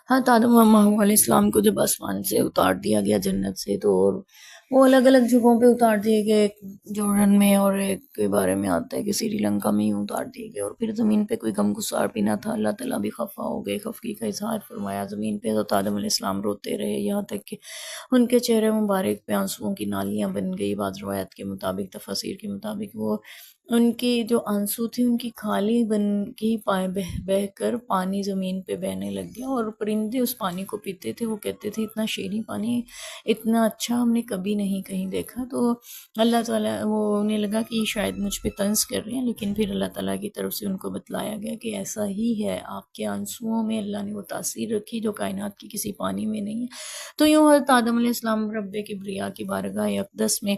حضرت آدم علیہ السلام کو جب آسمان سے اتار دیا گیا جنت سے، تو وہ الگ الگ جگہوں پہ اتار دیے گئے، ایک جورڈن میں اور ایک کے بارے میں آتا ہے کہ سری لنکا میں ہی اتار دیے گئے، اور پھر زمین پہ کوئی غم گسار بھی نہ تھا، اللہ تعالیٰ بھی خفا ہو گئے، خفگی کا اظہار فرمایا زمین پہ، حضرت آدم علیہ السلام روتے رہے یہاں تک کہ ان کے چہرے مبارک پہ آنسوؤں کی نالیاں بن گئی۔ بعض روایت کے مطابق، تفاسیر کے مطابق، وہ ان کی جو آنسو تھی ان کی کھالی بن کی بہ بہ کر پانی زمین پہ بہنے لگ گیا، اور پرندے اس پانی کو پیتے تھے، وہ کہتے تھے اتنا شیریں پانی، اتنا اچھا ہم نے کبھی نہیں کہیں دیکھا۔ تو اللہ تعالیٰ، وہ انہیں لگا کہ یہ شاید مجھ پہ طنز کر رہے ہیں، لیکن پھر اللہ تعالیٰ کی طرف سے ان کو بتلایا گیا کہ ایسا ہی ہے، آپ کے آنسوؤں میں اللہ نے وہ تاثیر رکھی جو کائنات کی کسی پانی میں نہیں ہے۔ تو یوں حضرت آدم علیہ السلام رب کبریا کی بارگاہ اقدس میں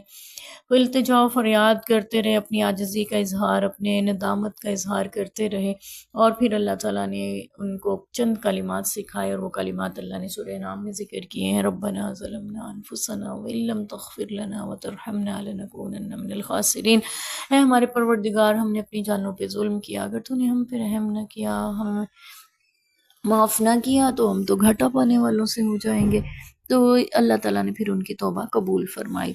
وہ التجا و فریاد کرتے رہے، اپنی عاجزی کا اظہار، اپنے ندامت کا اظہار کرتے رہے، اور پھر اللہ تعالیٰ نے ان کو چند کلمات سکھائے، اور وہ کلمات اللہ نے سورہ نام میں ذکر کیے ہیں۔ ربنا ظلمنا انفسنا وان لم تغفر لنا وترحمنا لنکونن من الخاسرین۔ اے ہمارے پروردگار، ہم نے اپنی جانوں پہ ظلم کیا، اگر تو نے ہم پہ رحم نہ کیا، ہم معاف نہ کیا، تو ہم تو گھاٹا پانے والوں سے ہو جائیں گے۔ تو اللہ تعالیٰ نے پھر ان کی توبہ قبول فرمائی۔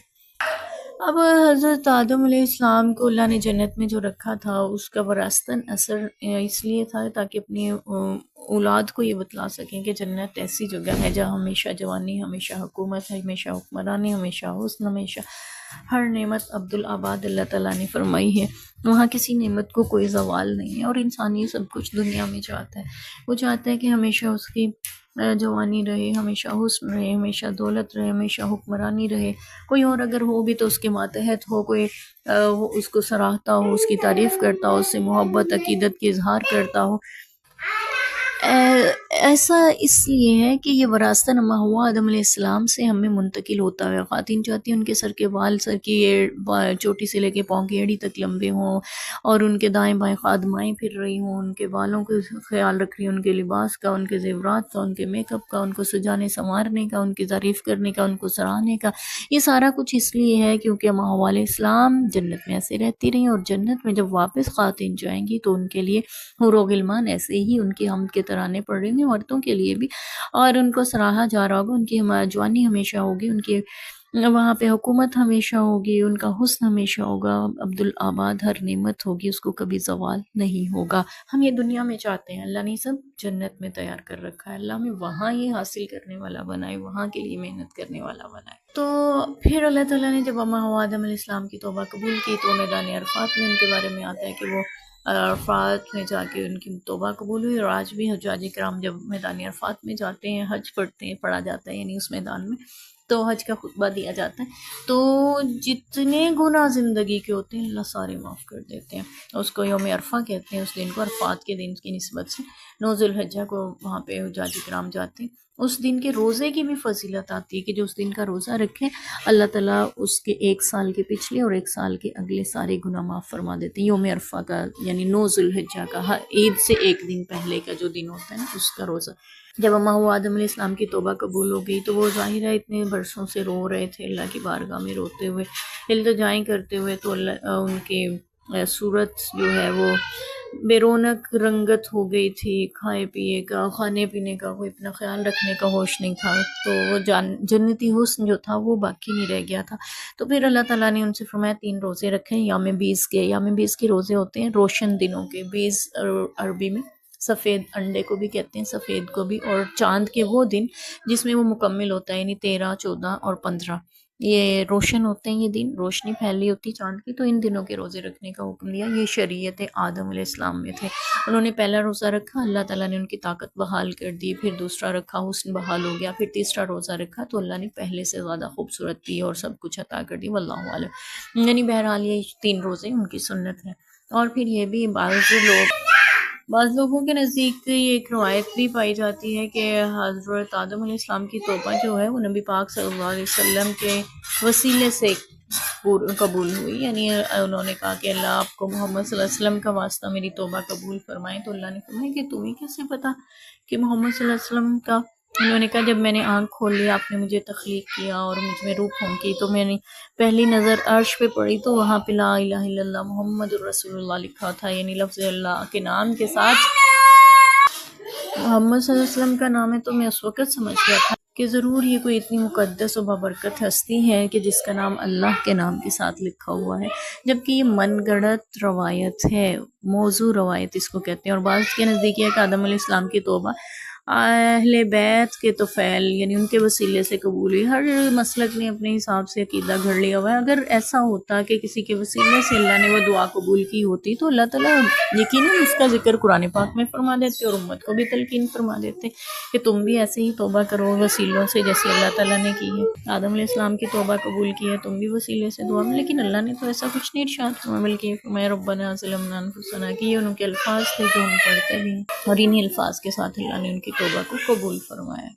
اب حضرت آدم علیہ السلام کو اللہ نے جنت میں جو رکھا تھا، اس کا وراثتاً اثر اس لیے تھا تاکہ اپنی اولاد کو یہ بتلا سکیں کہ جنت ایسی جگہ ہے جہاں ہمیشہ جوانی، ہمیشہ حکومت ہے، ہمیشہ حکمرانی، ہمیشہ حسن، ہمیشہ ہر نعمت عبدالآباد اللہ تعالیٰ نے فرمائی ہے۔ وہاں کسی نعمت کو کوئی زوال نہیں ہے، اور انسان یہ سب کچھ دنیا میں چاہتا ہے، وہ چاہتا ہے کہ ہمیشہ اس کی جوانی رہے، ہمیشہ حسن رہے، ہمیشہ دولت رہے، ہمیشہ حکمرانی رہے، کوئی اور اگر ہو بھی تو اس کے ماتحت ہو، کوئی وہ اس کو سراہتا ہو، اس کی تعریف کرتا ہو، اس سے محبت عقیدت کی اظہار کرتا ہو۔ ایسا اس لیے ہے کہ یہ وراثتاً اما ہوا آدم علیہ السلام سے ہمیں منتقل ہوتا ہے۔ خواتین چاہتی ہیں ان کے سر کے بال، سر کی چوٹی سے لے کے پاؤں کی ایڑی تک لمبے ہوں، اور ان کے دائیں بائیں خادمائیں پھر رہی ہوں، ان کے بالوں کا خیال رکھ رہی ہوں، ان کے لباس کا، ان کے زیورات کا، ان کے میک اپ کا، ان کو سجانے سنوارنے کا، ان کی تعریف کرنے کا، ان کو سراہنے کا۔ یہ سارا کچھ اس لیے ہے کیونکہ اما حوا علیہ السلام جنت میں ایسے رہتی رہی، اور جنت میں جب واپس خواتین جائیں گی تو ان کے لیے حور و غلمان ایسے ہی ان کی حمد کے ترانے پڑ رہے ہیں، عورتوں کے لیے بھی، اور ان کو سراہا جا رہا ہوگا، ان کی جوانی ہمیشہ ہوگی، ان کی وہاں پہ حکومت ہمیشہ ہوگی، ان کا حسن ہمیشہ ہوگا، عبدالآباد ہر نعمت ہوگی، اس کو کبھی زوال نہیں ہوگا۔ ہم یہ دنیا میں چاہتے ہیں، اللہ نے سب جنت میں تیار کر رکھا ہے، اللہ ہمیں وہاں یہ حاصل کرنے والا بنائے، وہاں کے لیے محنت کرنے والا بنائے۔ تو پھر اللہ تعالیٰ نے جب اما حوا آدم علیہ السلام کی توبہ قبول کی، تو میدان عرفات میں ان کے بارے میں آتا ہے کہ وہ عرفات میں جا کے ان کی توبہ قبول ہوئی، اور آج بھی حجاج کرام جب میدان عرفات میں جاتے ہیں، حج پڑھتے ہیں، پڑھا جاتا ہے یعنی اس میدان میں، تو حج کا خطبہ دیا جاتا ہے، تو جتنے گناہ زندگی کے ہوتے ہیں اللہ سارے معاف کر دیتے ہیں۔ اس کو یوم عرفہ کہتے ہیں، اس دن کو عرفات کے دن کی نسبت سے 9 ذی الحجہ کو وہاں پہ حجاج کرام جاتے ہیں۔ اس دن کے روزے کی بھی فضیلت آتی ہے کہ جو اس دن کا روزہ رکھے، اللہ تعالیٰ اس کے 1 سال کے پچھلے اور 1 سال کے اگلے سارے گناہ معاف فرما دیتے ہیں۔ یوم عرفہ کا یعنی 9 ذی الحجہ کا، ہر عید سے 1 دن پہلے کا جو دن ہوتا ہے نا، اس کا روزہ۔ جب اما ہوا آدم علیہ السلام کی توبہ قبول ہو گئی، تو وہ ظاہر ہے اتنے برسوں سے رو رہے تھے اللہ کی بارگاہ میں، روتے ہوئے، التجائیں کرتے ہوئے، تو ان کی صورت جو ہے وہ بے رونق رنگت ہو گئی تھی، کھائے پیے کا، کھانے پینے کا، کوئی اپنا خیال رکھنے کا ہوش نہیں تھا، تو وہ جنتی حسن جو تھا وہ باقی نہیں رہ گیا تھا۔ تو پھر اللہ تعالیٰ نے ان سے فرمایا 3 روزے رکھیں، یوم 20 کے، یوم 20 کے روزے ہوتے ہیں روشن دنوں کے، 20 عربی میں سفید انڈے کو بھی کہتے ہیں، سفید کو بھی، اور چاند کے وہ دن جس میں وہ مکمل ہوتا ہے، یعنی 13، 14 اور 15، یہ روشن ہوتے ہیں، یہ دن روشنی پھیلی ہوتی چاند کی، تو ان دنوں کے روزے رکھنے کا حکم دیا۔ یہ شریعت آدم علیہ السلام میں تھے۔ انہوں نے پہلا روزہ رکھا، اللہ تعالیٰ نے ان کی طاقت بحال کر دی، پھر دوسرا رکھا، حسن بحال ہو گیا، پھر تیسرا روزہ رکھا تو اللہ نے پہلے سے زیادہ خوبصورتی اور سب کچھ عطا کر دی، واللہ عالم۔ یعنی بہرحال یہ 3 روزے ان کی سنت ہے۔ اور پھر یہ بھی بعض لوگوں کے نزدیک یہ ایک روایت بھی پائی جاتی ہے کہ حضرت آدم علیہ السلام کی توبہ جو ہے وہ نبی پاک صلی اللہ علیہ وسلم کے وسیلے سے قبول ہوئی، یعنی انہوں نے کہا کہ اللہ آپ کو محمد صلی اللہ علیہ وسلم کا واسطہ میری توبہ قبول فرمائیں، تو اللہ نے فرمایا کہ تمہیں کیسے پتا کہ محمد صلی اللہ علیہ وسلم کا؟ انہوں نے کہا جب میں نے آنکھ کھول لی، آپ نے مجھے تخلیق کیا اور مجھ میں روح پھونکی، تو میں نے پہلی نظر عرش پہ پڑی تو وہاں پہ لا الہ الا اللہ محمد الرسول اللہ لکھا تھا، یعنی لفظ اللہ کے نام کے ساتھ محمد صلی اللہ علیہ وسلم کا نام ہے تو میں اس وقت سمجھ گیا تھا کہ ضرور یہ کوئی اتنی مقدس و بابرکت ہستی ہے کہ جس کا نام اللہ کے نام کے ساتھ لکھا ہوا ہے، جبکہ یہ من گڑت روایت ہے، موضوع روایت اس کو کہتے ہیں۔ اور بعض کے نزدیک یہ ہے کہ آدم علیہ السلام کی توبہ اہل بیت کے توفیل یعنی ان کے وسیلے سے قبول ہوئی۔ ہر مسلک نے اپنے حساب سے عقیدہ گھڑ لیا ہوا ہے۔ اگر ایسا ہوتا کہ کسی کے وسیلے سے اللہ نے وہ دعا قبول کی ہوتی تو اللہ تعالیٰ یقیناً اس کا ذکر قرآن پاک میں فرما دیتے اور امت کو بھی تلقین فرما دیتے کہ تم بھی ایسے ہی توبہ کرو وسیلوں سے جیسے اللہ تعالیٰ نے کی ہے۔ آدم علیہ السلام کی توبہ قبول کی ہے، تم بھی وسیلے سے دعا میں، لیکن اللہ نے تو ایسا کچھ نہیں ارشاد فرمایا، بلکہ یہ فرمایا ربنا ظلمنا انفسنا، کہ یہ ان کے الفاظ تھے جو ہم پڑھتے بھی ہیں، اور انہی الفاظ کے ساتھ اللہ نے ان کی توبہ کو قبول فرمایا۔